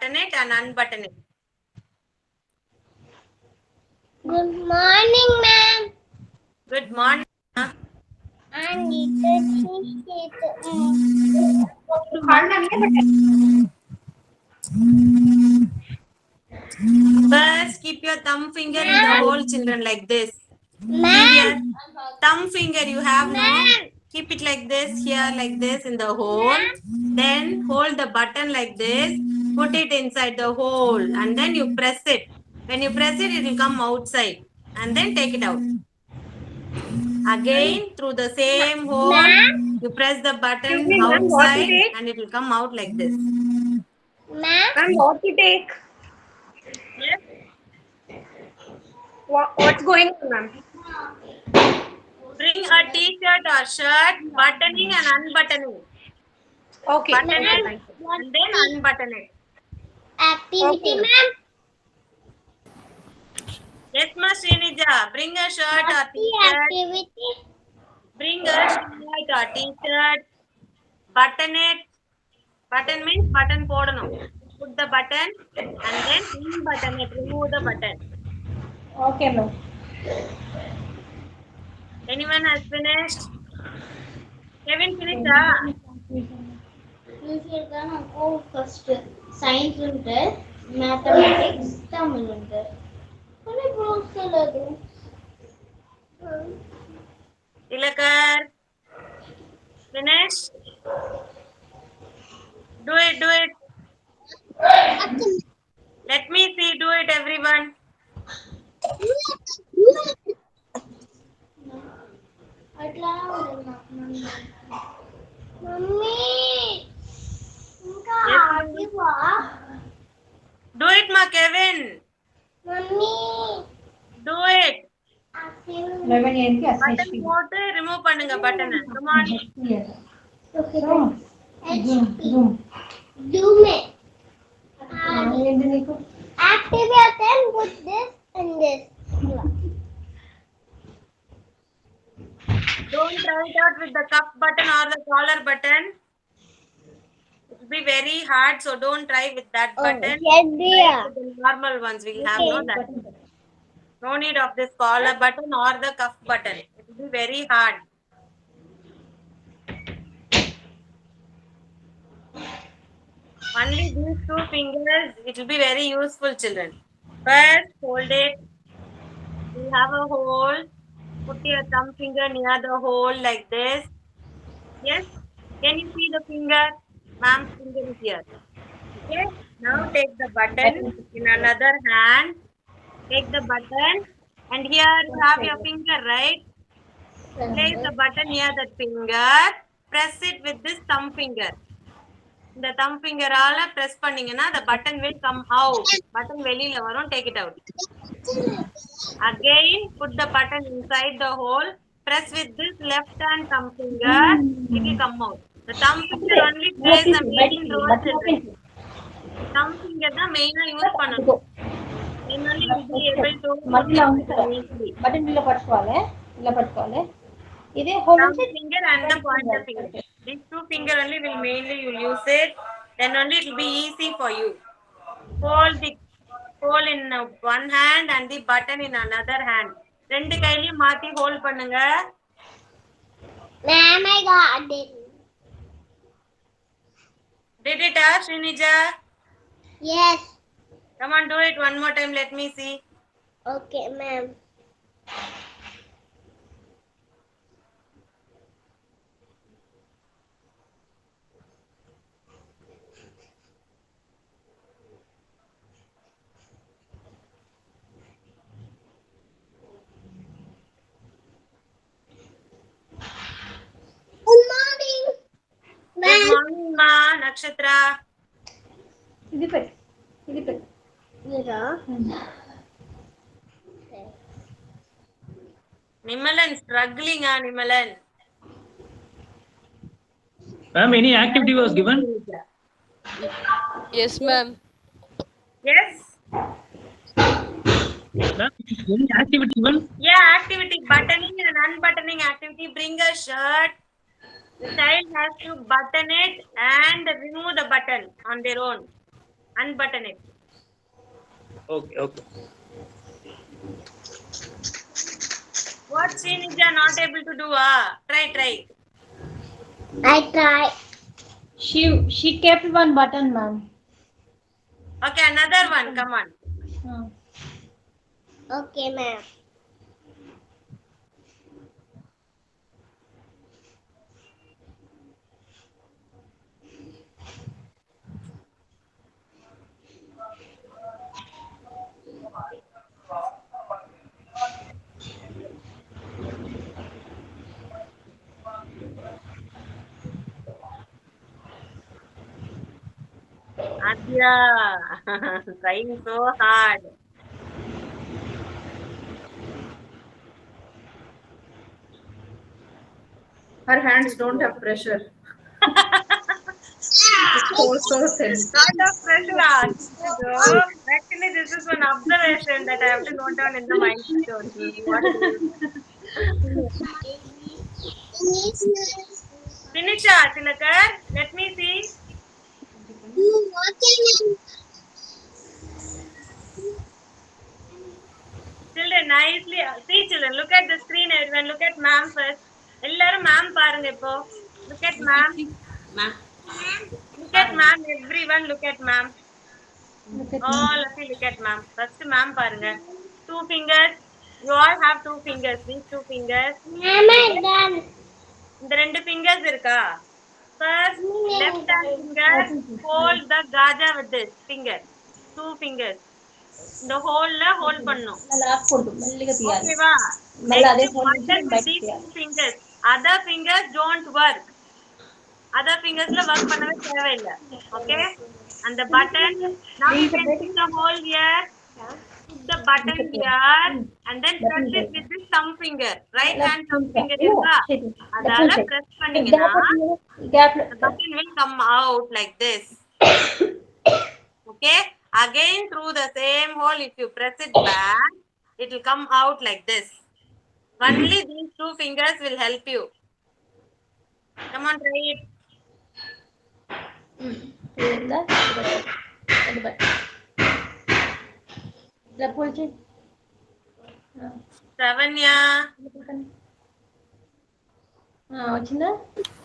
button it and unbutton it. Good morning, ma'am. Good morning. First, keep your thumb finger in the hole, children, like this. Keep your thumb finger, you have no. Keep it like this, here, like this, in the hole. Then hold the button like this. Put it inside the hole, and then you press it. When you press it, it will come outside, and then take it out. Again, through the same hole, you press the button outside, and it will come out like this. Ma'am, what to take? Yes. What's going on, ma'am? Bring a t-shirt or shirt, buttoning and unbuttoning. Okay. Button it and then unbutton it. Activity, Okay. ma'am. Yes, ma Srinija. Bring a shirt or t-shirt. Activity. Bring a shirt or t-shirt. Button it. Button means button போடணும். Put the button and then unbutton it. Remove the button. Okay, ma'am. Anyone has finished? Kevin finished? First science unte, mathematics, Tamil unte. Tilakar. Finish? Do it, do it. Let me see, do it everyone. Mummy, Do it, ma Kevin. Mummy, Do it. Button போட்டு remove பண்ணுங்க button. Come on. do me. Activate and put this and this. Don't try it out with the cuff button or the collar button. It will be very hard, so don't try with that button. Yes, Try dear. with the normal ones. We'll have no need of this collar button or the cuff button. It will be very hard. Only these two fingers, it will be very useful, children. First, hold it. You have a hole. Put your thumb finger near the hole like this. Yes? Can you see the finger? Ma'am's finger is here. Okay? Now take the button in another hand. Take the button. And here you have your finger, right? Place the button near that finger. Press it with this thumb finger. The thumb finger all press பண்ணீங்கன்னா the button will come out. Button வெளியில வரும், take it out. Again, put the button inside the hole. Press with this left hand thumb finger. It will come out. The thumb finger only plays the main role. Thumb finger da main use பண்ணணும். Then only you will be able to easily. Button illa pattukovale. Ide hole Thumb finger and the pointer finger. These two finger only will mainly you will use it. Then only it will be easy for you. Hold the hole in one hand and the button in another hand. ரெண்டு கையிலயும் மாத்தி hold பண்ணுங்க. Ma'am, I got it. Did it, Srinija? Yes. Come on, do it one more time. Let me see. Okay, ma'am. Good morning. Good morning, ma. Nakshatra. ఇది పెట్టు Nimalan struggling, Nimalan. Ma'am, any activity was given? Yes, ma'am. Yes. Ma'am, any activity given? Yeah, activity buttoning and unbuttoning activity. Bring a shirt. The child has to button it and remove the button on their own. Unbutton it. Okay, okay. What Srinija not able to do? Try. I try. She kept one button, ma'am. Okay, another one. Come on. Okay, ma'am. Adya, trying so hard. Her hands don't have pressure. So thin. Lot of pressure. Actually, this is one observation that I have to note down in the mind stone. What do you finish, Tilakar? Let me see. Children, nicely. See, children, look at the screen, everyone. Look at ma'am first. எல்லாரும் ma'am பாருங்க இப்போ. Look at ma'am. Look at ma'am. Everyone look at ma'am. All of you look at ma'am. First ma'am பாருங்க. 2 fingers. You all have 2 fingers. These 2 fingers. Mama, done. இந்த 2 fingers இருக்கா? First, left hand finger. Hold the gaja with this finger. 2 fingers. இந்த ஹோல்ல hold பண்ணும். Lock போடு மெல்லிగా తీయాలి. ஓகேவா? మళ్ళీ అదే Next, హోల్ button నుంచి with బయట these తీయాలి. 2 fingers. Other fingers don't work. Other fingersல work பண்ணவே தேவையில்லை. Okay? And the button. Now you can put the hole here. Put the button here. And then press it with this thumb finger. Right hand thumb finger இருக்கா? அதால press பண்ணீங்கன்னா the button will come out like this. Okay? Again through the same hole, if you press it back, it will come out like this. Only these 2 fingers will help you. Come on, try it. ఇలా ఇలా pull చేయి. Savanya. వచ్చిందా?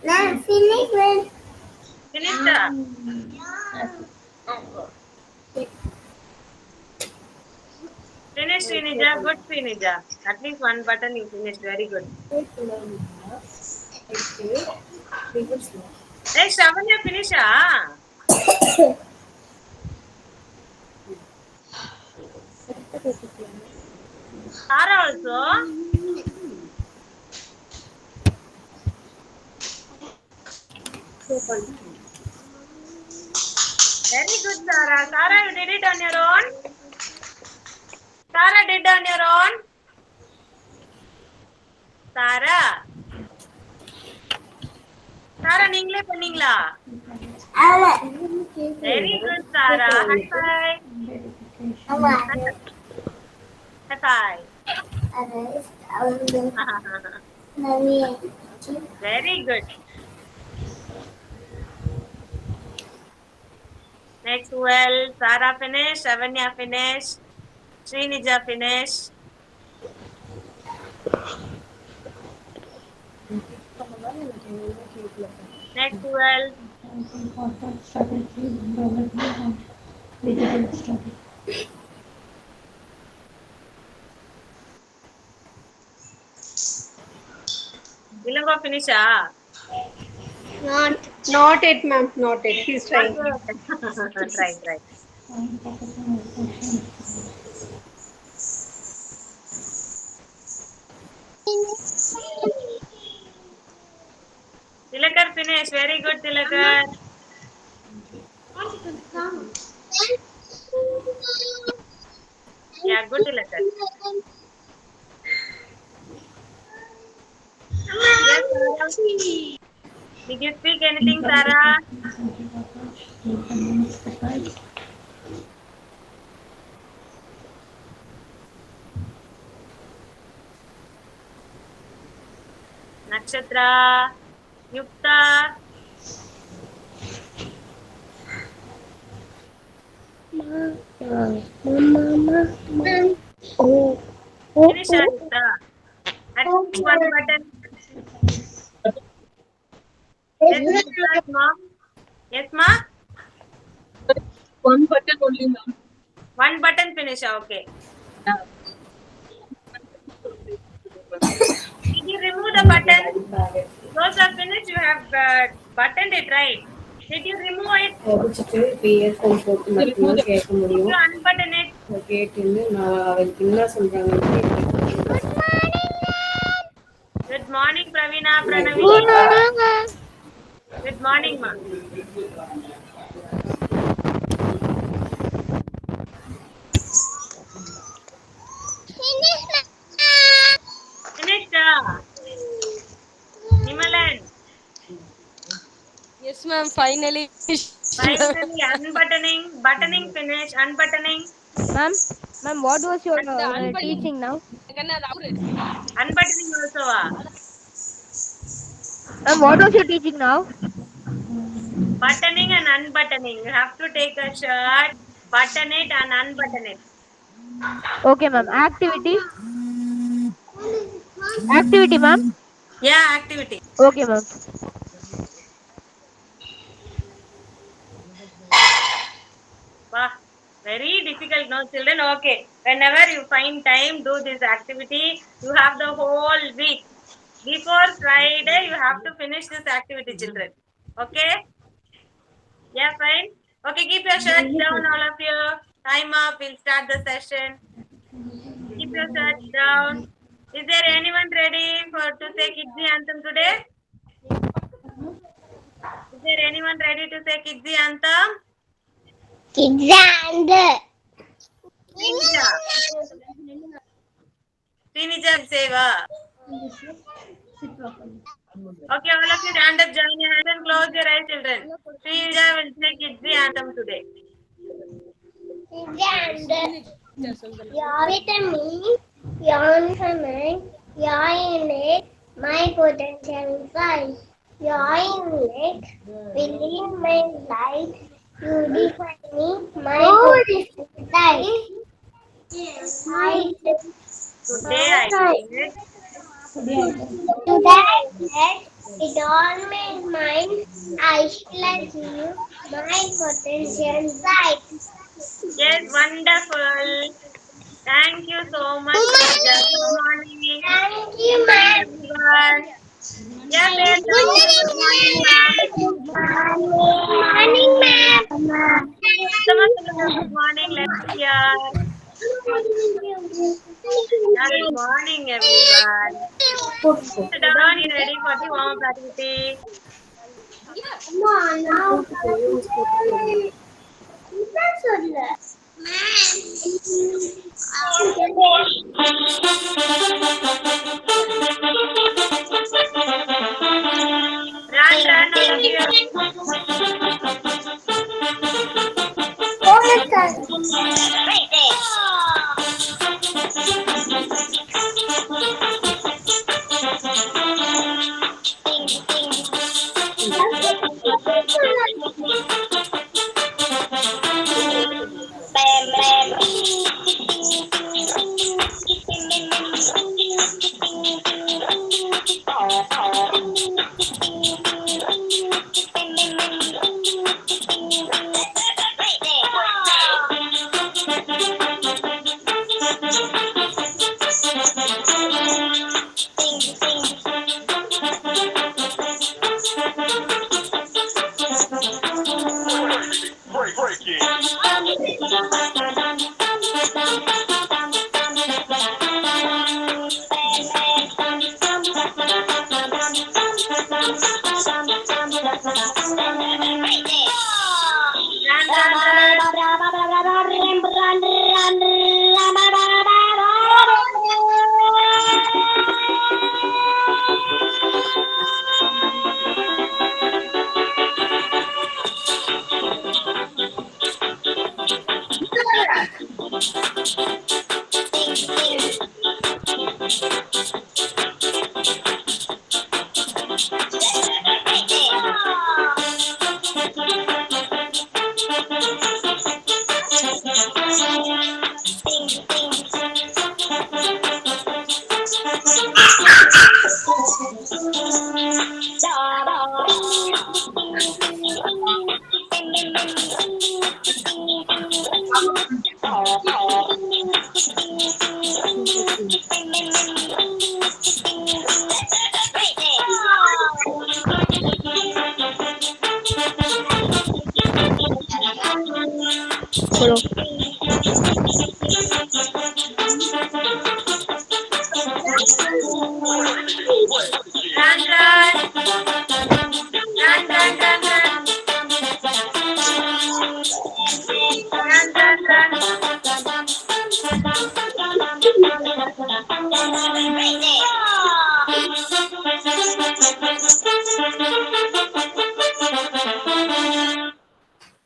Now finish with. Finished? Finish, Srinija. Good, Srinija. At least one button you finished. Very good. Hey, Savanya, finish. Sara also. Very good, Sara. Sara, you did it on your own? Sara did on your own? Sara? Sara, நீங்களே பண்ணீங்களா? Very good, Sara. High five. High five. Very good. Next, well, Sara finished, Savanya finished, Srinija finished. Next, well, Ilango finish. Not it, ma'am. Not it. He's trying. Try. Tilakar finish. Very good, Tilakar. Yeah, good, Tilakar. Yes, Sarah. Did you speak anything, Sarah? Nakshatra, Yukta. Oh. Finish, Anita. At least one button. Yes, yes, mom. Yes, ma. One button only, ma'am. One button finish. Okay. Did you remove the button? Those are finished. You have buttoned it, right? Did you remove it? வச்சுட்டு இப்போ earphone போட்டு மட்டும்தான் கேட்க Did முடியும். you unbutton it? கேட்டுன்னு நான் அவருக்கு என்ன சொல்றாங்கன்னு Good morning, Pravina, Pranavi. Good morning, ma. Finished. Nimalan. Yes, ma'am. Finally. Finally, unbuttoning, buttoning finish, unbuttoning. Ma'am, what was your unbuttoning. teaching now? Unbuttoning also. Ma'am, what was your teaching now? Buttoning and unbuttoning. You have to take a shirt, button it and unbutton it. Okay, ma'am. Activity? Activity, ma'am? Yeah, activity. Okay, ma'am. Wow, very difficult, no, children? Okay. Whenever you find time, do this activity. You have the whole week. Before Friday, you have to finish this activity, children. Okay? Yeah, fine. Okay, keep your shirts down, all of you. Time up. We'll start the session. Keep your shirts down. Is there anyone ready to say Kids Anthem today? Is there anyone ready to say Kids Anthem? Alexander. Srinija will say Okay, all of you stand up, join your hands and close your eyes, children. Srinija will say Kids Anthem today. Alexander. Vitamin, yawn command, yawn it, my potential size. Yawn it, within my light, you define me, my potential size. Today I said, Today I said, it all made mine, I shall achieve my potential size. yes, wonderful. Thank you so much, Srinija. Good morning. Thank you, ma'am. Everyone. Yeah, good morning, ma'am. Morning, ma'am. Good morning, let's hear. Good morning, everyone. Sit down, you ready for the warm-up activity? Come on, now. Run, all of you. Run, run. Run, run, run, run. Run, run, run.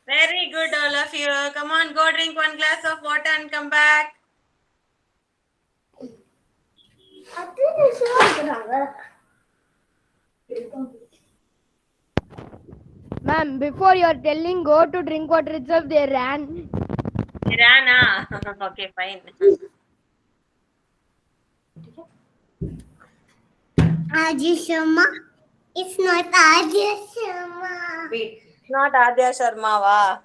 Very good, all of you. Come on, go drink one glass of water and come back. Ma'am, before you are telling go to drink water itself, they ran. Rana. Okay, fine. Ajay Sharma. It's not Ajay Sharma. Wait. Not Adya Sharma, wa.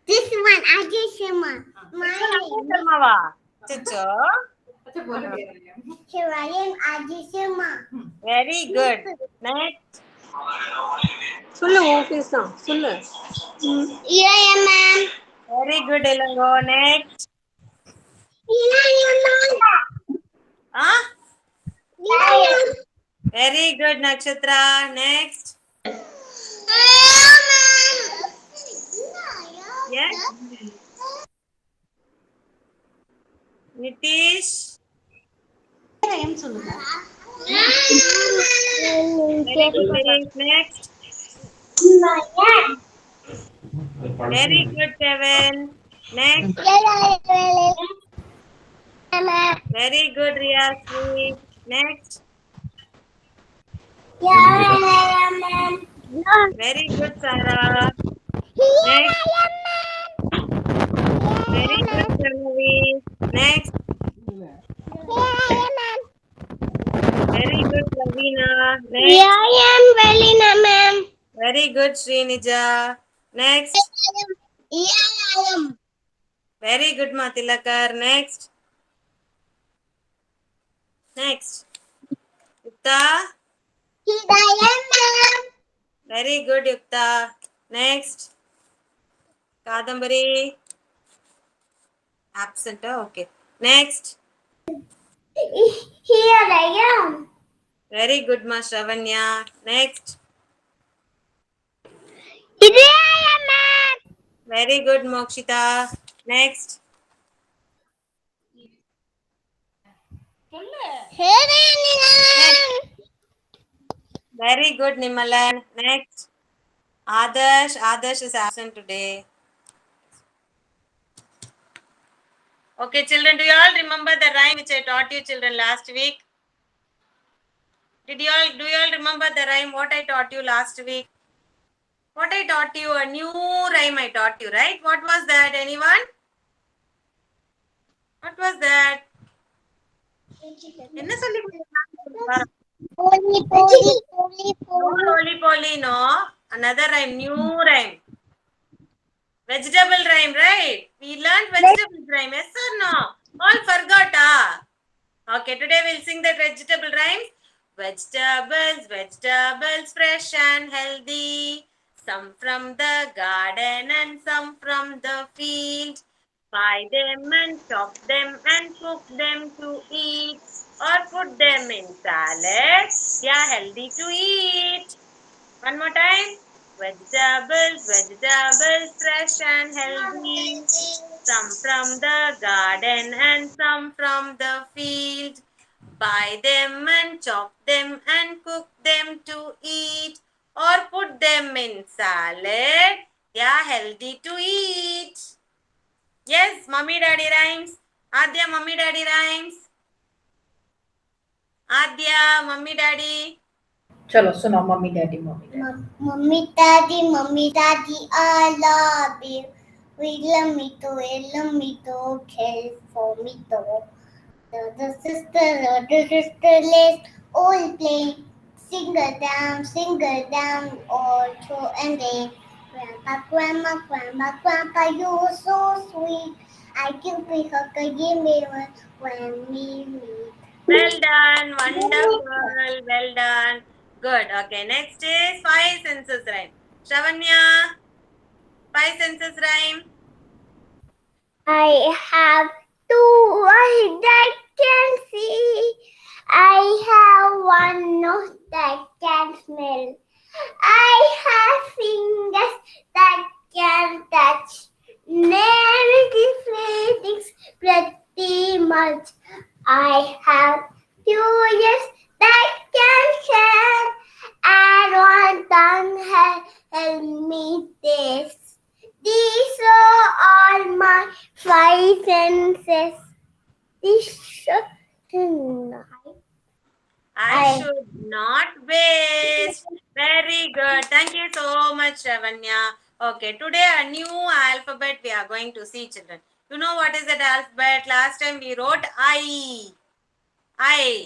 This one, Ajay Sharma. My Adya name Sharma, wa. Chicho. अच्छा बोलो is Shivayam Ajay Sharma. Very good. Next. सुन लो वो कैसा सुन लो Yeah, ma'am. Very good, Elango. Next. Huh? Very good, Nakshatra. Next. Yes. Nitish. ఏం சொல்லுங்க Very good, Nitish. Next. Very good, Kevin. Next. Very good, Riyasri. Next. Very good, Sarah. Next. Very good, Sarnavi. Next. Very good, Lavina. Next. Very good, Srinija. Next. Very good, Matilakar. Next. Next. Yukta. Very good, Yukta. Next. Kadambari. Absent. Oh, okay. Next. Here I am. Very good, Ma Shravanya. Next. Very good, Mokshita. Next. Very good, Nimalan. Next. Adarsh. Adarsh is absent today. Okay, children, do you all remember the rhyme which I taught you, children, last week? Do you all remember the rhyme what I taught you last week? What I taught you, a new rhyme I taught you, right? What was that, anyone? What was that? என்ன சொல்லி கொடுத்தா? Roly poly, no. Another rhyme, new rhyme. Vegetable rhyme, right? We learned vegetable rhyme, yes or no? All forgot, ah? Okay, today we'll sing the vegetable rhymes. Vegetables, vegetables, fresh and healthy. Some from the garden and some from the field. Buy them and chop them and cook them to eat. Or put them in salad. They are healthy to eat. One more time. Vegetables, vegetables, fresh and healthy. Some from the garden and some from the field. Buy them and chop them and cook them to eat. Or put them in salad. They are healthy to eat. Yes, mummy daddy rhymes. Adya, mummy daddy rhymes. Adya, mummy daddy. चलो सुनो mummy daddy Mommy, daddy, I love you. We love me too, care for me too. The sister, let's all play. Sing it down, all through and day. Grandpa, you're so sweet. I can pick up a game when we meet. Well done. Wonderful. Well done. Good. Okay. Next is 5 senses rhyme. Shavanya, 5 senses rhyme. I have two eyes that can see. I have one nose that can smell. I have fingers that can touch. Many feelings pretty much. I have few ears that can share. And one tongue help me taste. These are all my 5 senses. I should not waste. Very good. Thank you so much, Ravanya. Okay, today a new alphabet we are going to see, children. You know what is that alphabet? Last time we wrote I.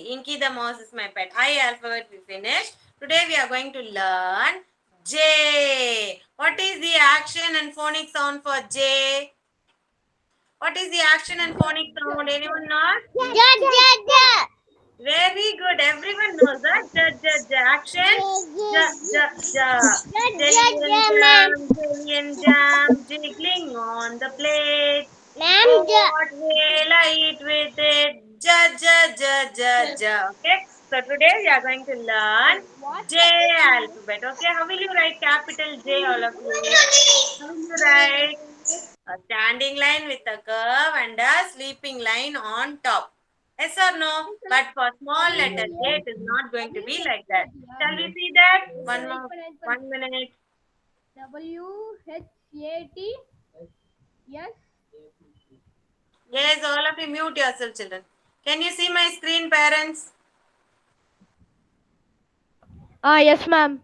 Inky the mouse is my pet. I alphabet we finished. Today we are going to learn J. What is the action and phonic sound for J? What is the action and phonic sound? Anyone know? Very good. Everyone knows that. Action. Jelly and jam, jiggling on the plate. So what will I eat with it? Okay. So today we are going to learn J alphabet. Okay. How will you write capital J, all of you? How will you write? A standing line with a curve and a sleeping line on top. Yes or no? But for small letter J, it is not going to be like that. Shall we see that? 1 minute. WHAT. Yes. Yes, all of you mute yourself, children. Can you see my screen, parents? Yes, ma'am.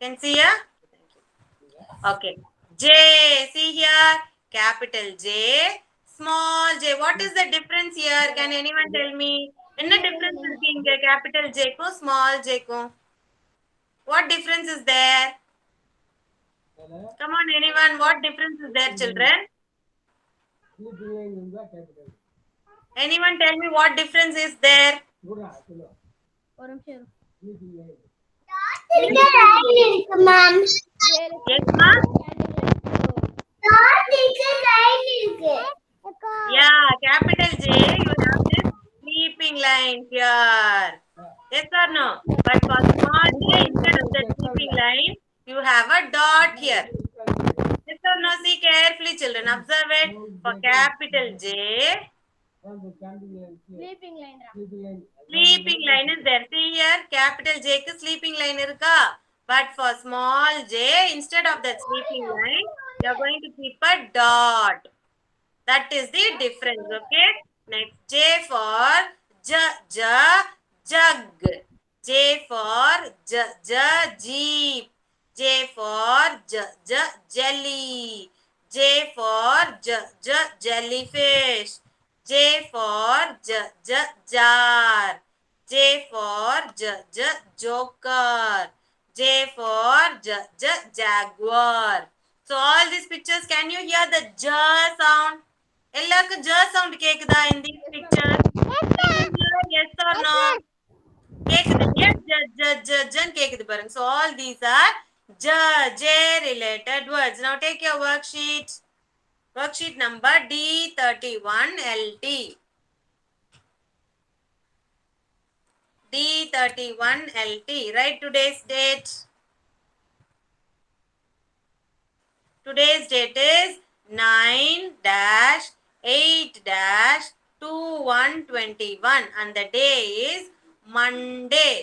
Can see ya? Okay. J. See here. Capital J. Small j. What is the difference here? Can anyone tell me? What difference is being capital J ko small j ko? What difference is there? Come on, anyone. What difference is there, children? Anyone tell me what difference is there? Ma'am. Yes, ma'am? Yeah, capital J, you have this sleeping line here. Yes or no? But for small j, instead of the sleeping line, you have a dot here. Yes or no? See carefully, children. Observe it. For capital J, Sleeping line. sleeping line is there. See here, capital J ku sleeping line irka. But for small j, instead of that sleeping line, you are going to keep a dot. That is the difference, okay? Next, J for jug. J for jeep. J for jelly. J for jellyfish. J for jar. J for joker. J for jaguar. So all these pictures, can you hear the j sound? எல்லாருக்கும் j sound கேக்குதா in these pictures? Can you hear yes or no? கேக்குது இல்லையா? ன்னு கேக்குது பாருங்க. So all these are j related words. Now take your worksheet. Worksheet number D31 LT. D31 LT. Write today's date. Today's date is 9-8-2121 and the day is Monday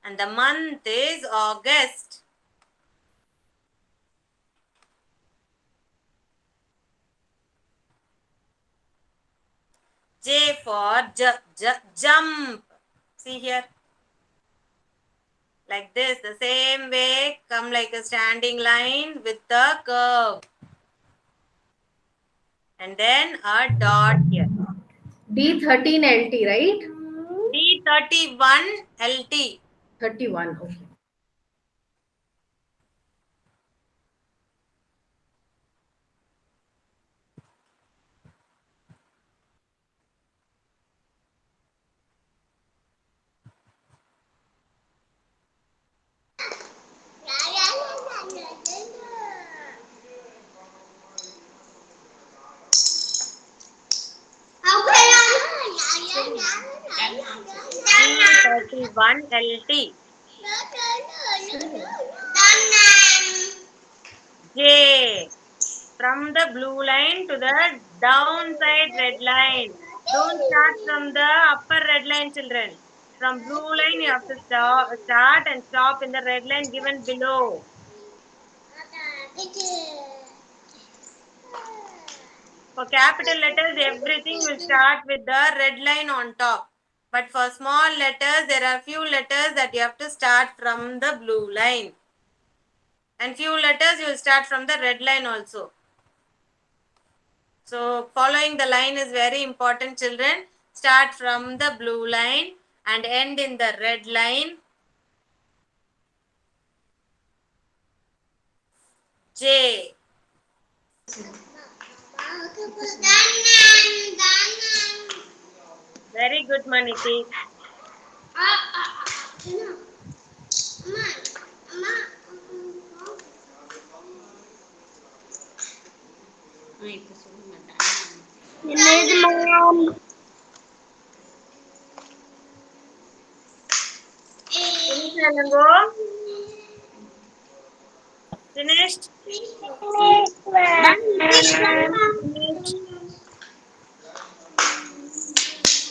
and the month is August. J for jump. See here. Like this, the same way, come like a standing line with the curve. And then a dot here. D13 LT, right? D31 LT. 31, okay. 1LT. J. From the blue line to the downside red line. Don't start from the upper red line, children. From blue line, you have to start and stop in the red line given below. For capital letters, everything will start with the red line on top. But for small letters, there are few letters that you have to start from the blue line. And few letters you will start from the red line also. So following the line is very important, children. Start from the blue line and end in the red line. J. Very good, Maniti. Finish, Alango? Finished? Finished.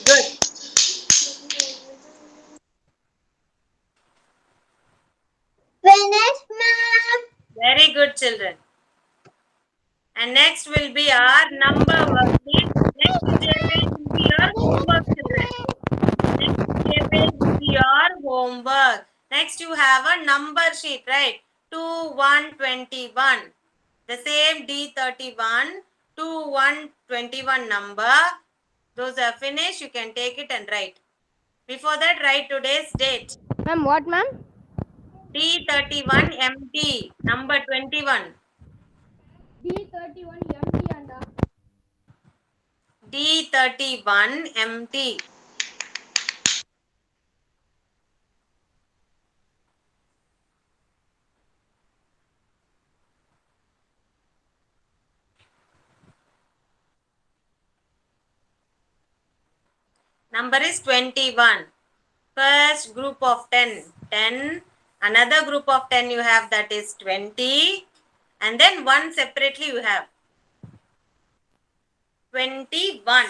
Good. Finish, ma'am. Very good, children. And next will be our number worksheet. Next page will be your homework, children. Next page will be your homework. Next you have a number sheet, right? 2, 1, 21. The same D31, 2, 1, 21 number. Those are finished. You can take it and write. Before that, write today's date. Ma'am, what, ma'am? D31 MT, number 21. D31 MT and D31 MT. Number is 21. First group of 10. 10. Another group of 10 you have, that is 20. And then one separately you have. 21.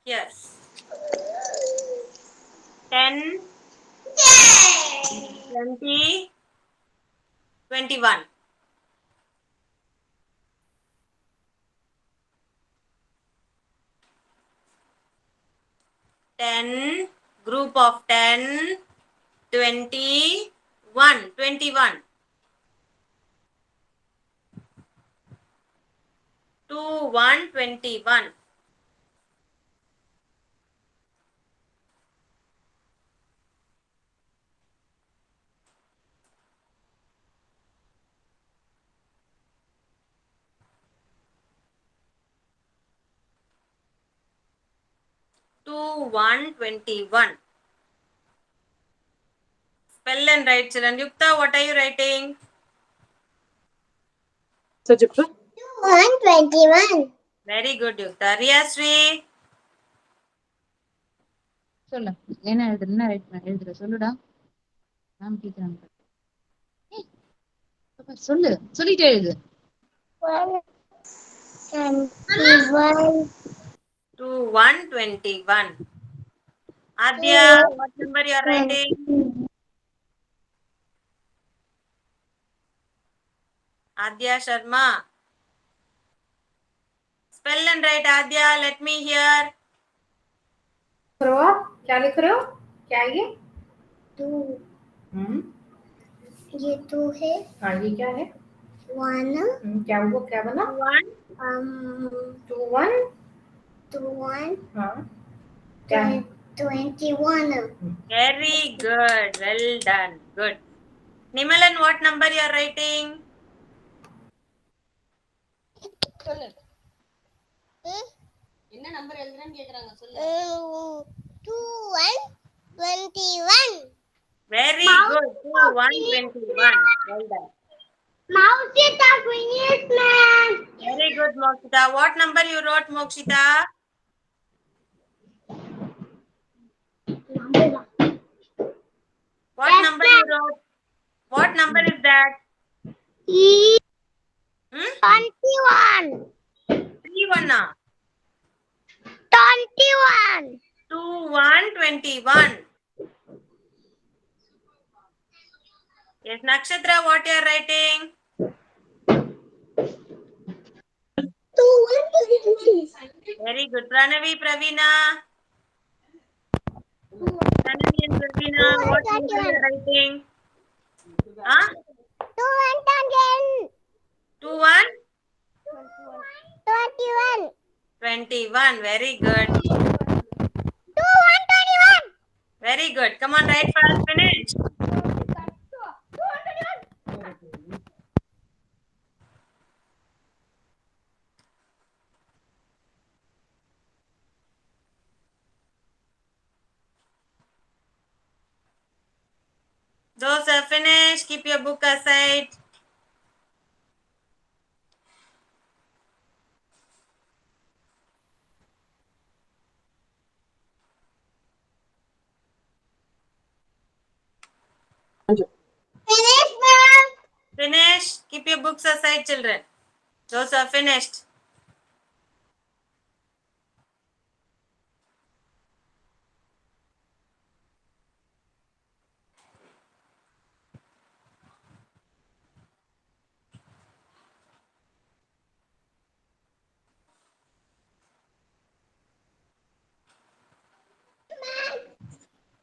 Here. 10. 20. 21. Ten, group of 10, 21, 21. 2, 1, 21. Two, 1, 21. Spell and write, children. Yukta, what are you writing? So, Jippa? 121. Very good, Yukta. Riyasri. சொல்லு என்ன எழுதுற என்ன எழுதுற சொல்லுடா நான் கேக்குறேன் சொல்லு சொல்லிட்டே எழுது 121. 2, 1, 21. Adya, what number you are writing? Adya Sharma. Spell and write, Adya. Let me hear. क्या लिख रहे हो क्या है ये 2. ये 2 है. हाँ ये क्या है 1. क्या हुआ क्या बना 1. 2 1 2 1. हाँ क्या है 21. Very good. Well done. Good. Nimalan, what number you are writing? என்ன நம்பர் எழுதுறேன்னு கேக்குறாங்க சொல்லு 21. Very good. 2, 1, 21. Well done. Mokshita finished, ma'am. Very good, Mokshita. What number you wrote, Mokshita? What Yes, number ma'am. you wrote? What number is that? E 21. 3 1. 21. 2 1 21. Yes, Nakshatra, what you are writing? 2. Very good. Pranavi, Pravina. Pranavi and Pravina, what number you are writing? Huh? 2 1 21. 21. Very good. 21. Very good. Come on, write fast. Finish. Those are finished. Keep your book aside. Finish, ma'am. Finish. Keep your books aside, children. Those are finished.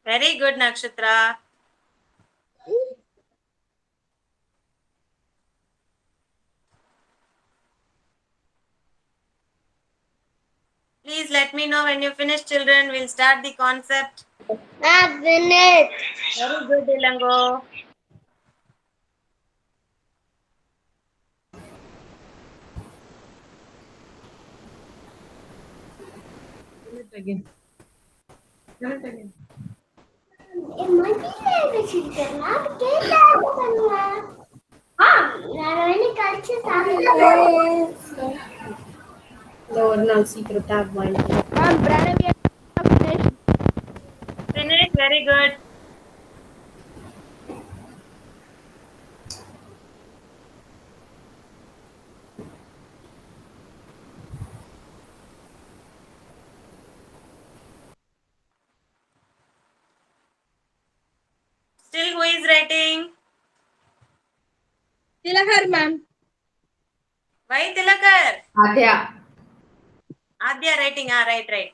Very good, Nakshatra. Please let me know when you finish, children. We'll start the concept. I've finished. Very good, Ilango. ஒரு நாள் சீக்கிரம் tape வாங்கி Ma'am, Pranavi has finished. Finish. Very good. Still, who is writing? Tilakar, ma'am. Why Tilakar? Adya. Adya writing. Ah, right.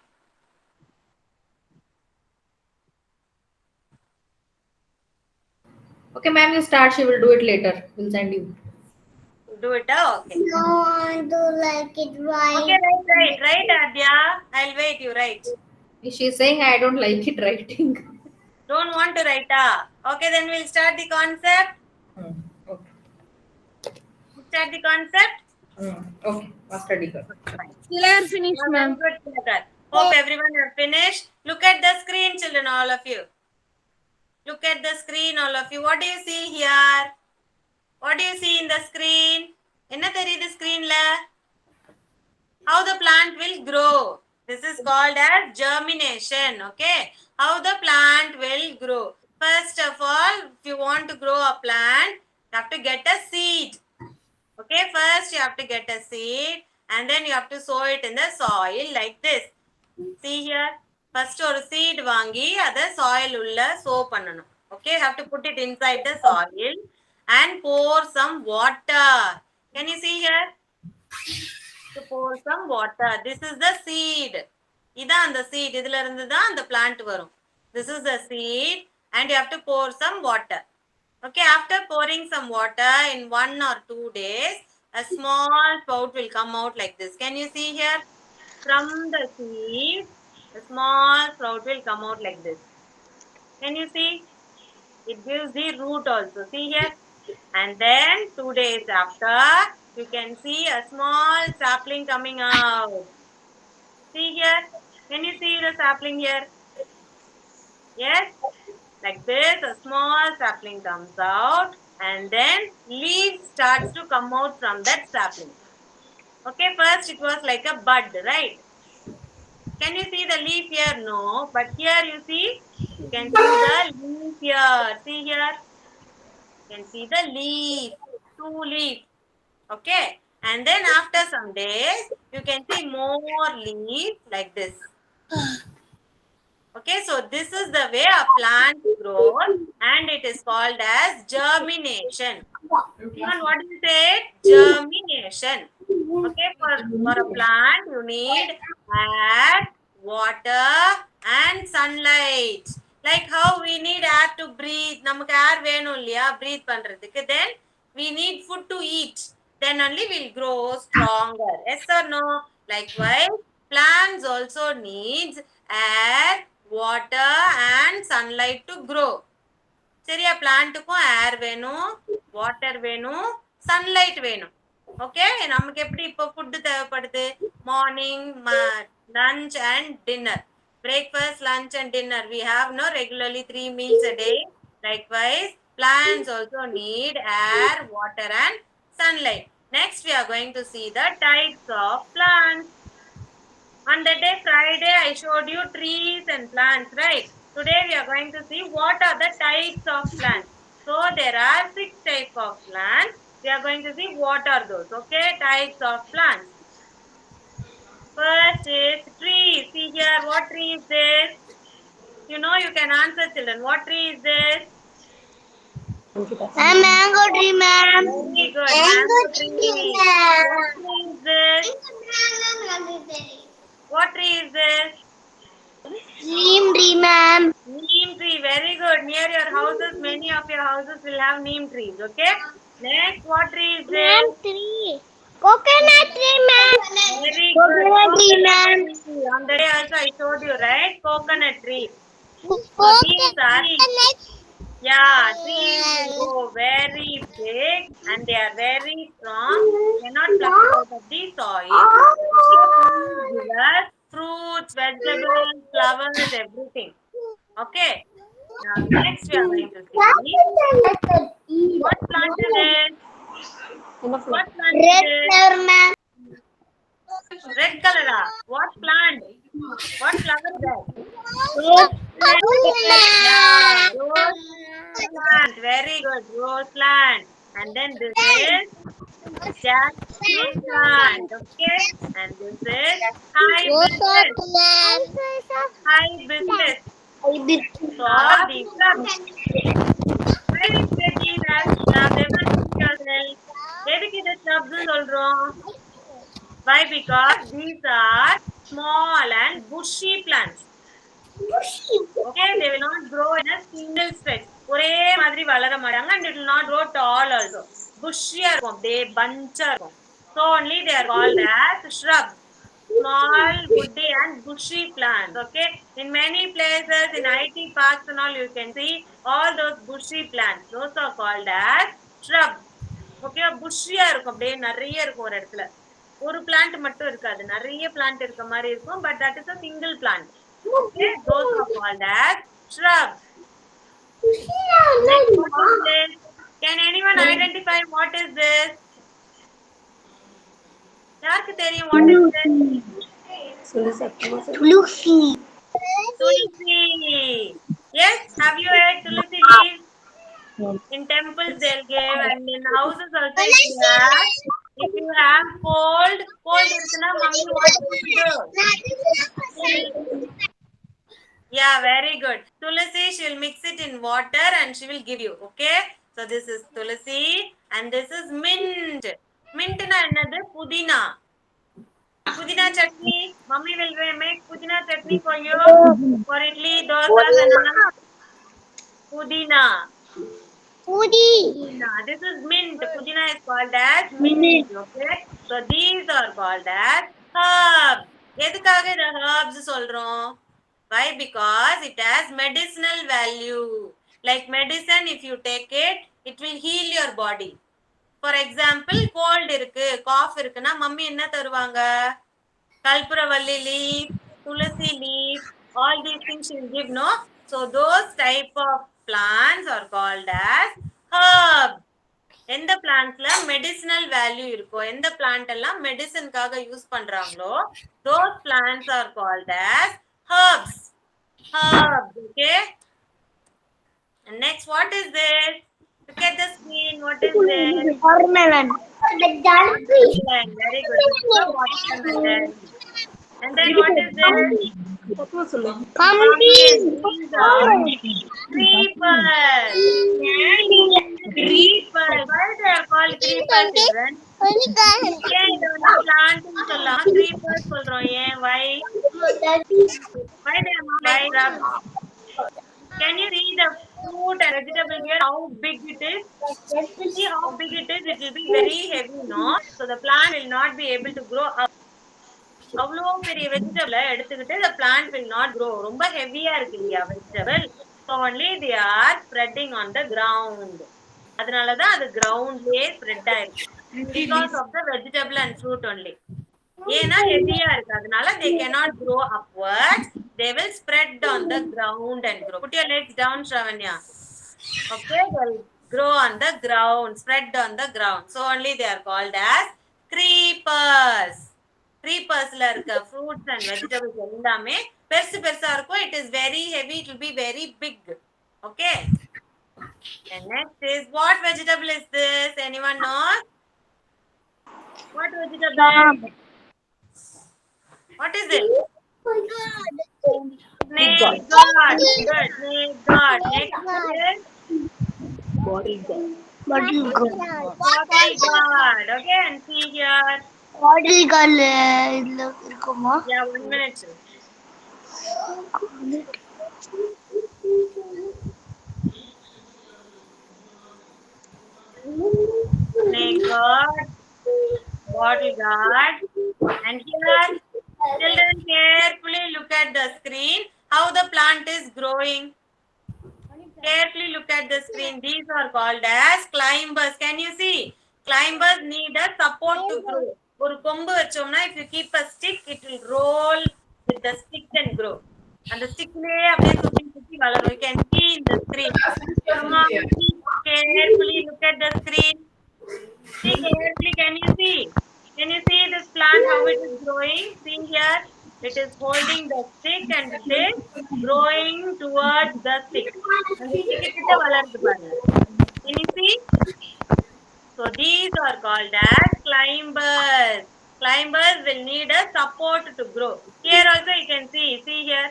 Okay, ma'am, you start. She will do it later. We'll send you. Do it. Oh, okay. No, I do like it right. Okay, right, Adya. I'll wait. You write. She's saying I don't like it writing. Don't want to write. Ah. Okay, then we'll start the concept. Okay. Start the concept. Okay. Master Digger. Tilakar finished, Oh, very good, Tilakar. Hope everyone have finished. Look at the screen, children, all of you. Look at the screen, all of you. What do you see here? What do you see in the screen? Enna theriyudhu screen la? How the plant will grow. This is called as germination. Okay. How the plant will grow. First of all, if you want to grow a plant, you have to get a seed. Okay. First, you have to get a seed and then you have to sow it in the soil like this. See here. First, or seed vangi, other soil ulla sow pannanum. Okay. You have to put it inside the soil and pour some water. Can you see here? To pour some water. This is the seed. இதான் the seed. இதுல இருந்து தான் the plant வரும். This is the seed and you have to pour some water. Okay, after pouring some water in 1 or 2 days, a small spout will come out like this. Can you see here? From the seed, a small sprout will come out like this. Can you see? It gives the root also. See here? And then 2 days after, you can see a small sapling coming out. See here? Can you see the sapling here? Yes? Like this, a small sapling sapling comes out, and then leaves starts to come out from that sapling. Okay, first it was like a bud, right? Can you see the leaf here? No, but here you see, you can see the leaf here. See here, you can see the leaf, 2 leaves. Okay, and then after some days you can see more leaves like this. Okay, so this is the way a plant grows, and it is called as germination. And what is it? Germination. Okay, for a plant you need air, water and sunlight. Like how we need air to breathe. நமக்கு air வேணும் இல்லையா breathe பண்றதுக்கு. Then we need food to eat. Then only we'll grow stronger. Yes or no? Likewise, plants also needs air, water and sunlight to grow. சரியா, பிளான்ட்டுக்கும் ஏர் வேணும், water வேணும், sunlight வேணும். Okay, நமக்கு எப்படி இப்போ ஃபுட் தேவைப்படுது? Morning, lunch and dinner. Breakfast, lunch and dinner. We have no regularly 3 meals a day. Likewise, plants also need air, water and sunlight. Next, we are going to see the types of plants. On the day Friday, I showed you trees and plants, right? Today we are going to see what are the types of plants. So there are 6 types of plants. We are going to see what are those. Okay, types of plants. First is trees. See here, what tree is this? You know, you can answer, children. What tree is this? A mango tree, ma'am. Very good. Mango tree. What tree is this? What tree is this? Neem tree, ma'am. Neem tree, very good. Near your houses, many of your houses will have neem trees, okay? Next, what tree is this? Ma'am, tree. Coconut tree, ma'am. Very good. Coconut tree, ma'am. Tree. On the day also I showed you, right? Coconut tree. Coconut. Yeah, trees will go very big and they are very strong. They are not plucked out of the soil. Give us fruits, vegetables, flowers, everything. Okay. Now next we are going to see what plant is it? What plant is Red it? flower, ma'am. Red color. What plant? What flower is that? Rose Yeah, rose plant. Very good. Rose plant. And then this is jasmine plant. Okay. And this is hibiscus. Hibiscus. So all these shrubs. Why is taking that shrub? Everyone yourself. எதுக்கு இதை shrubs சொல்றோம்? Why? Because these are small and bushy plants. Okay, they will not grow in a single stretch. ஒரே மாதிரி வளர மாட்டாங்க and it will not grow tall also. Bushy இருக்கும், they bunch இருக்கும். So only they are called as shrubs. Small, woody and bushy plants. Okay, in many places in IT parks and all you can see all those bushy plants. Those are called as shrubs. Okay, bushy-ஆ இருக்கும், அப்படியே நிறைய இருக்கும் ஒரு இடத்துல. ஒரு plant மட்டும் இருக்காது, நிறைய plant இருக்க மாதிரி இருக்கும், but that is a single plant. Okay, those are called as shrubs. Next, what is this? Can anyone identify what is this? யாருக்கு தெரியும் what is this? Lucy. Tulsi. Yes, have you heard Tulsi leaves? In temples they'll give and in houses also if you have cold irukna mummy what do you do? Yeah, very good. Tulsi, she will mix it in water and she will give you. Okay, so this is Tulsi and this is mint. Mint na enadhu? Pudina. Pudina chutney. Mummy will make pudina chutney for you for idli, dosa and pudina. Pudina. This is mint. Pudina is called as mint. Okay, so these are called as herbs. எதுக்காக இந்த herbs சொல்றோம்? Why? Because it has medicinal value. Like medicine, if you take it, it will heal your body. For example, cold இருக்கு, cough இருக்குன்னா mummy என்ன தருவாங்க? Kalpuravalli leaf, Tulsi leaf, all these things she will give, no? So those type of plants are called as herbs. எந்த பிளான்ட்ல medicinal value இருக்கோ, எந்த plant எல்லாம் மெடிசனுக்காக use பண்றாங்களோ, those plants are called as herbs. Herbs, okay? And next, what is this? Look at the screen. What is this? Watermelon. Watermelon. Very good. So, watermelon. And then what is this? தத்துவம் சொல்லு. Pumpkin. These are creepers. Creepers. Why they are called creepers, children? ஏன் இது வந்து plant னு சொல்லலாம், creepers சொல்றோம் ஏன்? Why they are not like shrubs? Can you see the fruit and vegetable here? How big it is? See how big it is? It will be very heavy, no? So the plant will not be able to grow up. அவ்வளோ பெரிய vegetable எடுத்துக்கிட்டு the plant will not grow. ரொம்ப ஹெவியா இருக்கு இல்லையா vegetable? So only they are spreading on the ground. அதனாலதான் அது கிரவுண்ட்லயே spread ஆயிருக்கு. Because of the vegetable and fruit only. ஏன்னா ஹெவியா இருக்கு, அதனால they cannot grow upwards. They will spread on the ground and grow. Put your legs down, Shravanya. Okay, they'll grow on the ground, spread on the ground. So only they are called as creepers. Creepersல இருக்க fruits and vegetables எல்லாமே பெருசு பெருசா இருக்கும். It is very heavy. It will be very big. Okay. And next is, what vegetable is this? Anyone knows? What vegetable? What is it? Snake god. Good. Snake god. Next is Bottle gourd. Bottle gourd. bottle god. Okay, and see here. Bottle gourd இதுல இருக்குமா? Yeah, 1 minute. Snake god, bottle god, and here, children, carefully look at the screen. How the plant is growing. Carefully look at the screen. These are called as climbers. Can you see? Climbers need a support to grow. ஒரு கொம்பு வச்சோம்னா, if you keep a stick, it will roll with the stick and grow. அந்த ஸ்டிக்லயே அப்படியே சுத்தி சுத்தி வளரும். You can see in the screen. Come on, carefully look at the screen. See carefully. Can you see? Can you see this plant how it is growing? See here. It is holding the stick and it is growing towards the stick. And the stick கிட்ட வளருது பாருங்க. Can you see? So these are called as climbers. Climbers will need a support to grow. Here also you can see. See here.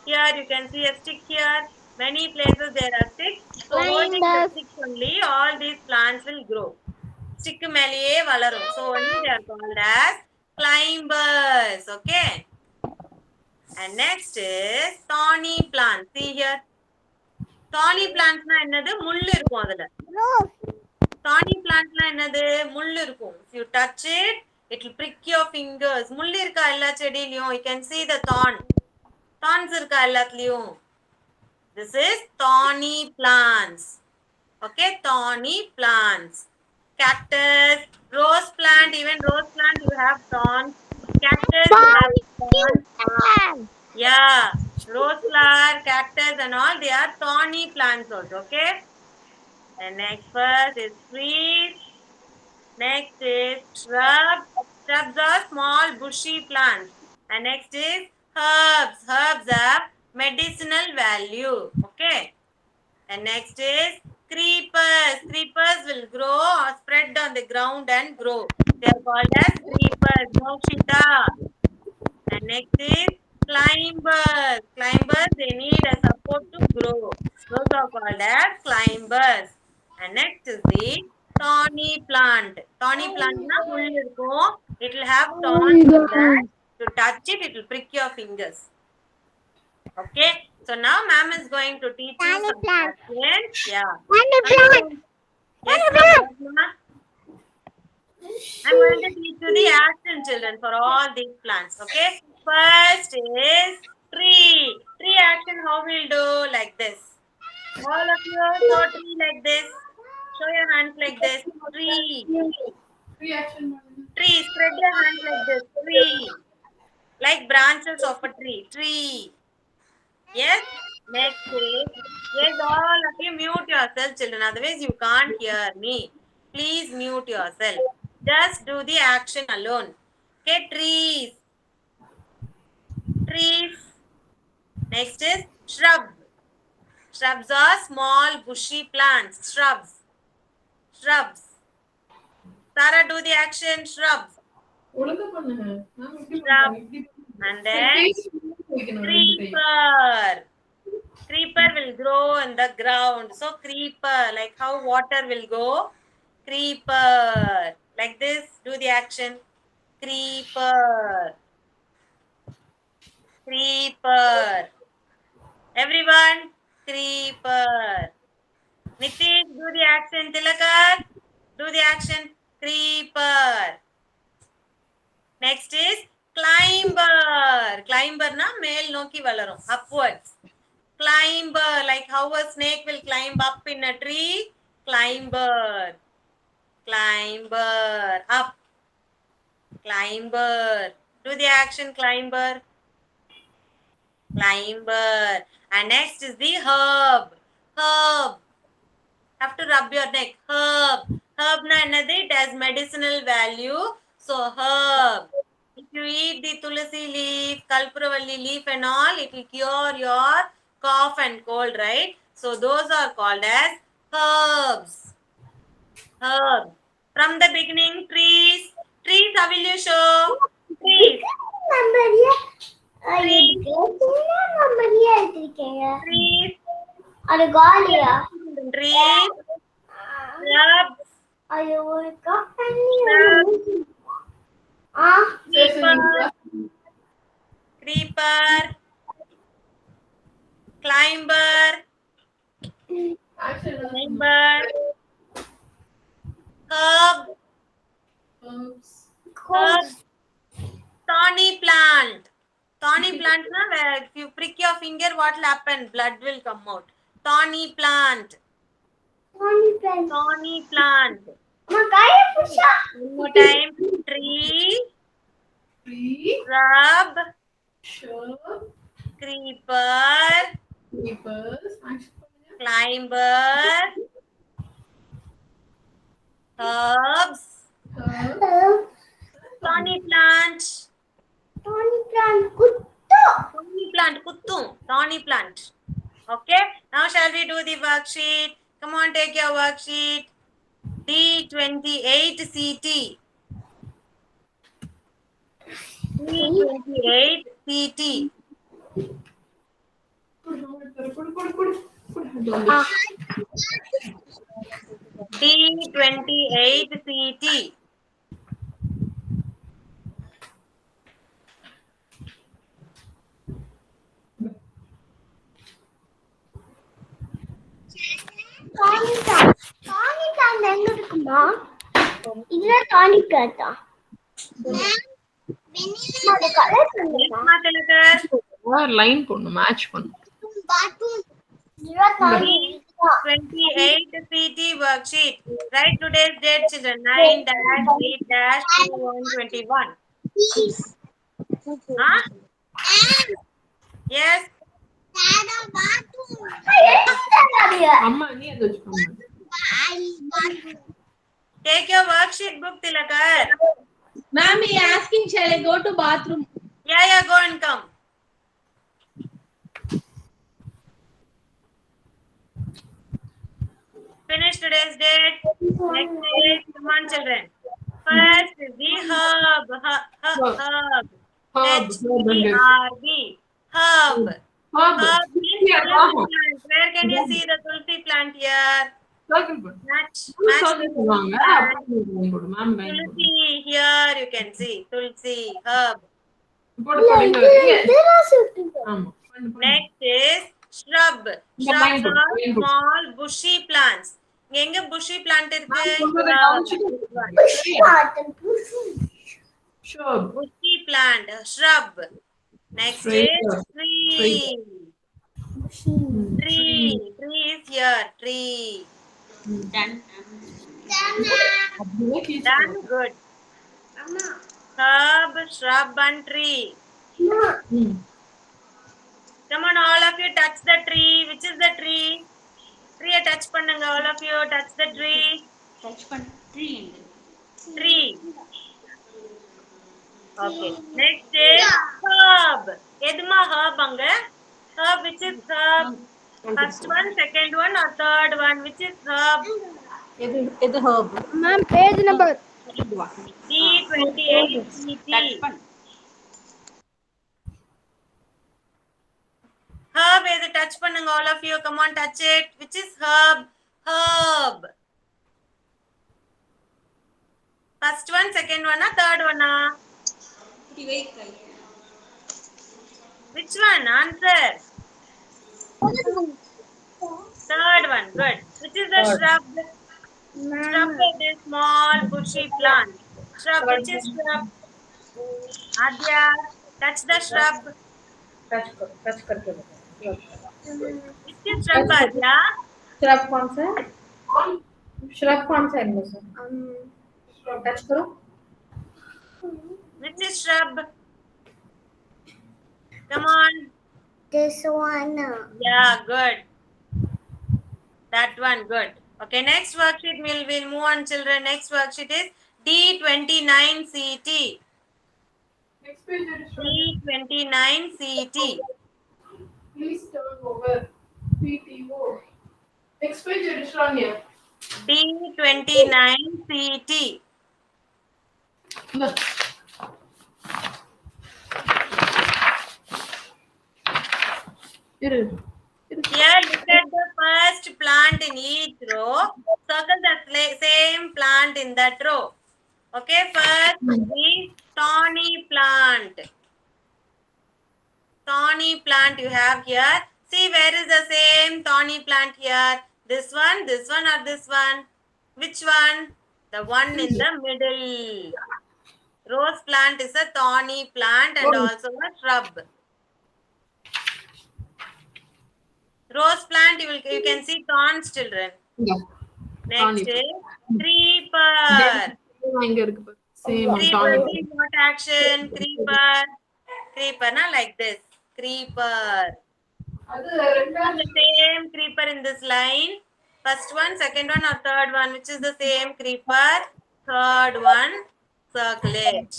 Here you can see a stick here. Many places there are sticks. So holding the stick only, all these plants will grow. Stick மேலேயே வளரும். So only they are called as climbers. Okay. And next is thorny plants. See here. Thorny plants na என்னது? முள்ளு இருக்கும் அதுல. Thorny plants na என்னது? முள்ளு இருக்கும். If you touch it, it will prick your fingers. முள்ளு இருக்கா எல்லா செடியிலயும்? You can see the thorn. Thorns இருக்கா எல்லாத்துலயும்? This is thorny plants. Okay, thorny plants. Cactus, rose plant, even rose plant you have thorns. Cactus you have thorns. Yeah, rose flower, cactus and all, they are thorny plants also. Okay. And next first is trees. Next is shrubs. Shrubs are small bushy plants. And next is herbs. Herbs have medicinal value. Okay. And next is creepers. Creepers will grow or spread on the ground and grow. They are called as creepers. Mokshita. And next is climbers. Climbers, they need a support to grow. Those are called as climbers. And next is the thorny plant. Thorny plant na mull irukum. It will have thorns in that. To touch it, it will prick your fingers. Okay. So now ma'am is going to teach you some questions. Yeah. Yes, ma'am. I'm going to teach you the action, children, for all these plants. Okay. First is tree. Tree action, how we'll do? Like this. All of you show tree like this. Show your hands like this. Tree. Tree. Spread your hands like this. Tree. Like branches of a tree. Tree. Yes. Next is, yes, all of you mute yourself, children. Otherwise, you can't hear me. Please mute yourself. Just do the action alone. Okay, trees. Trees. Next is shrub. Shrubs are small bushy plants. Shrubs. Shrubs. Sarah, do the action. Shrubs. Shrub. And then creeper. Creeper will grow in the ground. So creeper, like how water will go. Creeper. Like this, do the action. Creeper. Creeper. Everyone, creeper. Nitish, do the action. Tilakar, do the action. Creeper. Next is climber. Climber na male noki valarum. Upwards. Climber, like how a snake will climb up in a tree. Climber. Climber. Up. Climber. Do the action, climber. Climber. And next is the herb. Herb. Have to rub your neck. Herb. Herb na another, it has medicinal value. So herb. If you eat the tulasi leaf, kalpuravalli leaf and all, it will cure your cough and cold, right? So those are called as herbs. Herb. From the beginning, trees. Trees, how will you show? Trees. Trees. அது காலியா Trees. Shrubs. அது ஒரு company Creeper. Creeper. Climber. Climber. Herb. Herb. Thorny plant. Thorny plant na, if you prick your finger, what will happen? Blood will come out. Thorny plant. Thorny plant. One more time. Tree. Shrub. Creeper. Climber. Herbs. Thorny plant. Thorny plant. Kuttu. Thorny plant. Okay. Now shall we do the worksheet? Come on, take your worksheet. D28 CT. D28 CT. D28 CT. இதுல tonic காட்டா line போடணும் match பண்ணணும் 28 CT worksheet. Write today's date, children. 9-8-2121. Huh? Yes. அம்மா நீ அதை வச்சுக்கோங்க. Take your worksheet book, Tilakar. Ma'am, he asking, shall I go to bathroom? Yeah, go and come. Finish today's date. Next date. Come on, children. First is the herb. Herb. H-E-R-B. Herb. Herb means tulsi plant. Where can you see the tulsi plant here? Match சொல்லுவாங்க tulsi. Here you can see tulsi. Herb. Next is shrub. Shrubs are small bushy plants. எங்க bushy plant இருக்கு? Bushy plant. Shrub. Next is tree. Tree. Tree is here. Tree. Done. Good. Herb, shrub and tree. Come on, all of you touch the tree. Which is the tree? Tree touch பண்ணுங்க. All of you touch the tree. Touch பண்ண tree எங்க? Tree. Okay. Next is herb. எதுமா herb அங்க? Herb, which is herb? First one, second one, or third one? Which is herb? எது herb? Ma'am, page number. D28 Touch CT. பண்ண. Herb எது touch பண்ணுங்க all of you. Come on, touch it. Which is herb? Herb. First one, second one, third one? இப்படி வை கை. Which one? Answer. Third one. Good. Which is the shrub? Shrub is a small bushy plant. Shrub. Which is shrub? Adya, touch the shrub. Touch करके Which is shrub, Adya? Shrub कौन सा है? Shrub कौन सा है इनमें से? Touch करो. Which is shrub? Come on. This one. Yeah, good. That one, good. Okay, next worksheet we'll move on, children. Next worksheet is D29 CT. D29 CT. Please turn over. PTO. Next page is on here. D29 CT. Look. Here, look at the first plant in each row. Circle the same plant in that row. Okay, first is thorny plant. Thorny plant you have here. See, where is the same thorny plant here? This one, or this one? Which one? The one in the middle. Rose plant is a thorny plant and also a shrub. Rose plant, you can see thorns, children. Yeah. Next is creeper. இங்க இருக்கு பாரு. Same Creeper tonic. means what action? Creeper. Creeper, na, like this. Creeper. The same creeper in this line. First one, second one, or third one? Which is the same creeper? Third one. Circle it.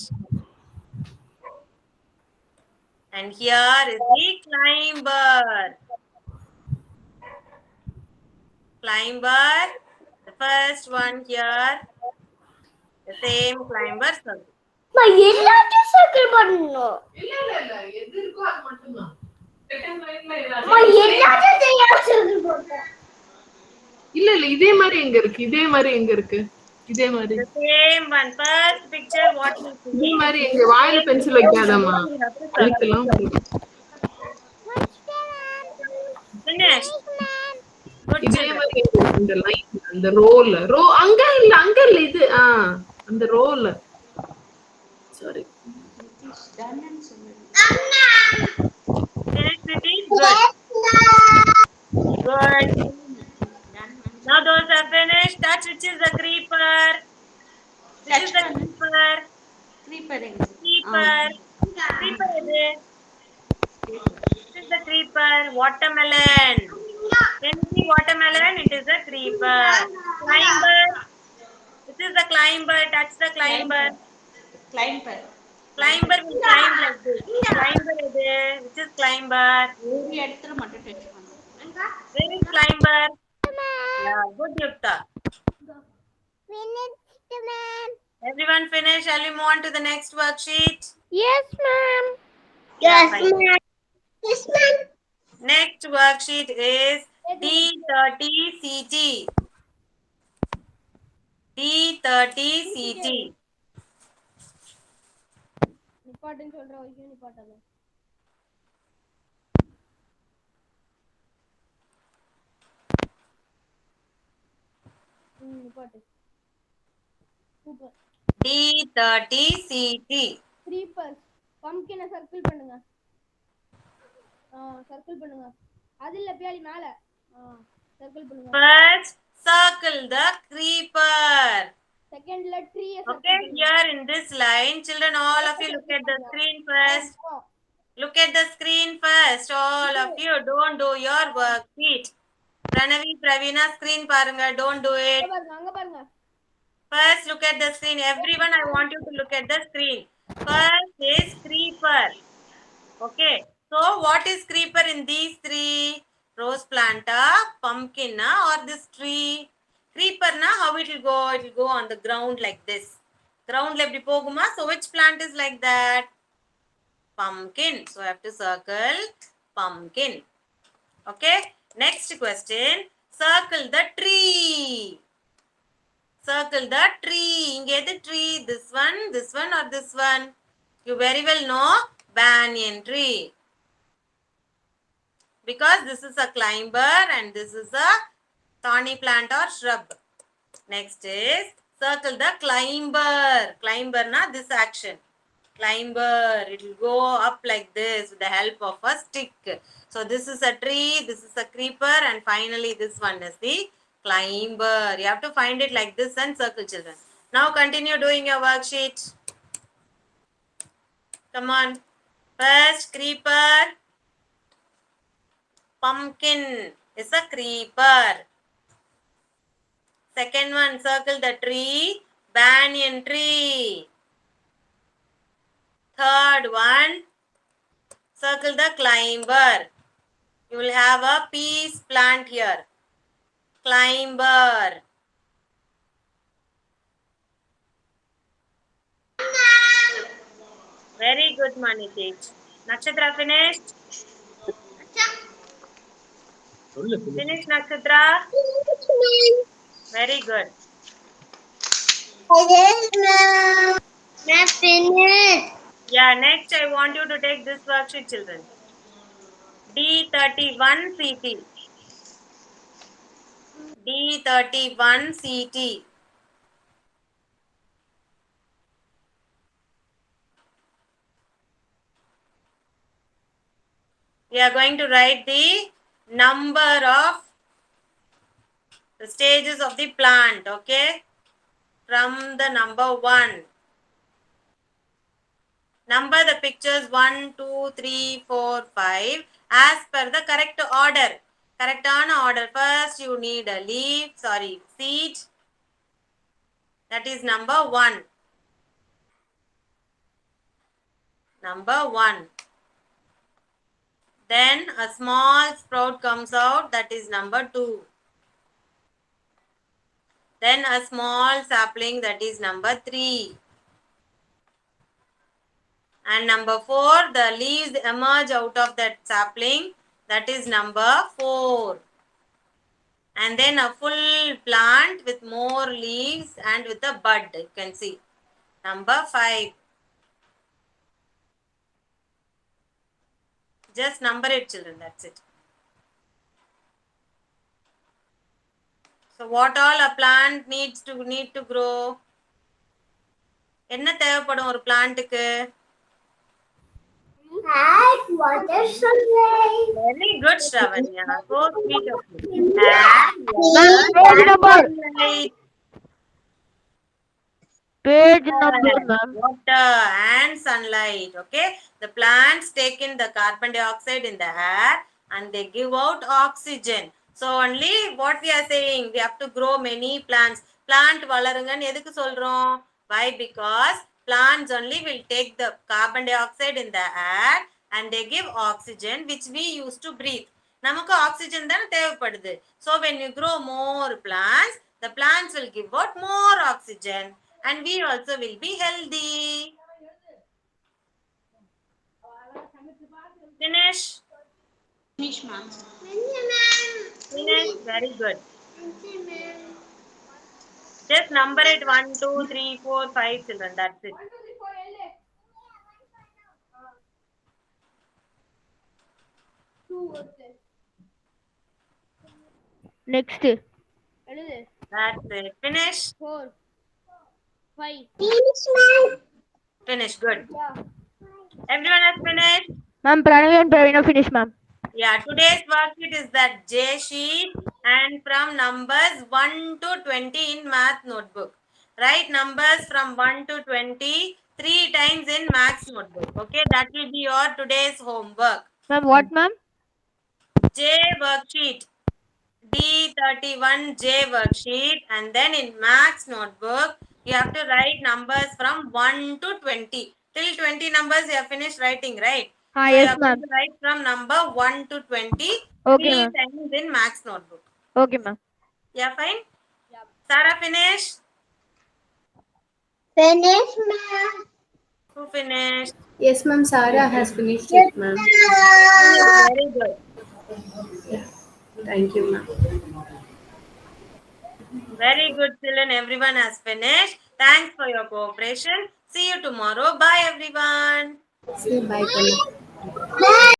And here is the climber. Climber. The first one here. The same climber circle. எல்லாத்தையும் circle பண்ணணும். இல்ல எது இருக்கோ அது மட்டும் தான். Second லைன்ல எல்லாத்தையும் தெரியாம சர்க்கிள் போட்டேன். இல்ல இதே மாதிரி எங்க இருக்கு? இதே மாதிரி The same one. First picture, what you see. இதே மாதிரி எங்க வாயில பென்சில் வைக்காதம்மா. அழுத்தலாம். Finish. Good இதே children. மாதிரி எங்க இருக்கு? இந்த லைன் அந்த ரோல அங்க இல்ல இது அந்த ரோல சாரி Done and சொல்லு. Finish with it. Good. Now those are finished. Touch which is the creeper. Which is the creeper? Creeper எங்க? Creeper. Creeper is it? This is the creeper. Watermelon. When you see watermelon, it is a creeper. Climber. This is the climber. Touch the climber. Climber. Climber will climb like this. Climber is it? Which is climber? ஒரு இடத்துல மட்டும் touch பண்ணு. Where is climber? Yeah, good, Yukta. Finished, ma'am. Everyone finish. Shall we move on to the next worksheet? Yes, ma'am. Yes, Fine. ma'am. Yes, ma'am. Next worksheet is D30 CT. D30 CT. நிப்பாட்டுன்னு சொல்ற வரைக்கும் நிப்பாட்டாத. நிப்பாட்டு. Super. D30 CT. creepers. pumpkin circle பண்ணுங்க. Circle பண்ணுங்க. அது இல்ல பியாலி மேல. Circle பண்ணுங்க. First, circle the creeper. செகண்ட்ல tree Okay, here in this line, children, all of you look at the screen first. Look at the screen first. All of you, don't do your worksheet. Pranavi, Pravina, screen paranga. Don't do it. First, look at the screen. Everyone, I want you to look at the screen. First is creeper. Okay. So, what is creeper in these three? Rose planta, pumpkin, or this tree? Creeper, na, how it will go? It will go on the ground like this. Ground level poguma. So, which plant is like that? Pumpkin. So, I have to circle pumpkin. Okay. Next question. Circle the tree. Circle the tree. Get the tree. This one, or this one? You very well know banyan tree. Because this is a climber and this is a thorny plant or shrub. Next is circle the climber. Climber, na, this action. Climber. It will go up like this with the help of a stick. So this is a tree, this is a creeper, and finally this one is the climber. You have to find it like this and circle, children. Now continue doing your worksheet. Come on. First, creeper. Pumpkin is a creeper. Second one, circle the tree. Banyan tree. Third one, circle the climber. You will have a peace plant here. Climber. Very good, Manitesh. Nakshatra finished? Finish, Nakshatra? Very good. Finished. Yeah, next I want you to take this worksheet, children. D31 CT. D31 CT. We are going to write the number of the stages of the plant, okay? From the number 1. Number the pictures 1, 2, 3, 4, 5 as per the correct order. Correct on order. First you need a seed. That is number 1. Number 1. Then a small sprout comes out. That is number 2. Then a small sapling. That is number 3. And number 4, the leaves emerge out of that sapling. That is number 4. And then a full plant with more leaves and with a bud. You can see. Number 5. Just number it, children. That's it. So what all a plant need to grow? என்ன தேவைப்படும் ஒரு பிளான்ட்டுக்கு? Add water sunlight. Very good, Shravanya. So sweet of you. Page number, ma'am. Water and sunlight. Okay. The plants take in the carbon dioxide in the air and they give out oxygen. So only what we are saying, we have to grow many plants. Plant valarungan edukku solrom? Why? Because plants only will take the carbon dioxide in the air and they give oxygen which we use to breathe. Namakku oxygen than thevapadudhu. So when you grow more plants, the plants will give out more oxygen and we also will be healthy. Finish? Finish, ma'am. Finish? Very good. Just number it 1, 2, 3, 4, 5 children. That's it. 1, 2, 3, 4, L. 2 வருது. Next. That's it. Finish? 4, 5. Finish, ma'am. Finish. Good. Everyone has finished? Ma'am, Pranavi and Pravina finish, ma'am. Yeah, today's worksheet is that J sheet and from numbers 1 to 20 in math notebook. Write numbers from 1 to 20 3 times in Max notebook. Okay, that will be your today's homework. Ma'am, what, ma'am? J worksheet. D31J worksheet, and then in Max notebook, you have to write numbers from 1 to 20. Till 20 numbers you have finished writing, right? So you Yes, are ma'am. going to write from number 1 to 20 Okay, 3 ma'am. times in Max notebook. Okay, ma'am. Yeah, fine? Sarah, finish? Finish, ma'am. Who finished? Yes, ma'am. Sarah has finished it, ma'am. Very good. Thank you, ma'am. Very good, children. Everyone has finished. Thanks for your cooperation. See you tomorrow. Bye, everyone. Say bye, Kala. Bye.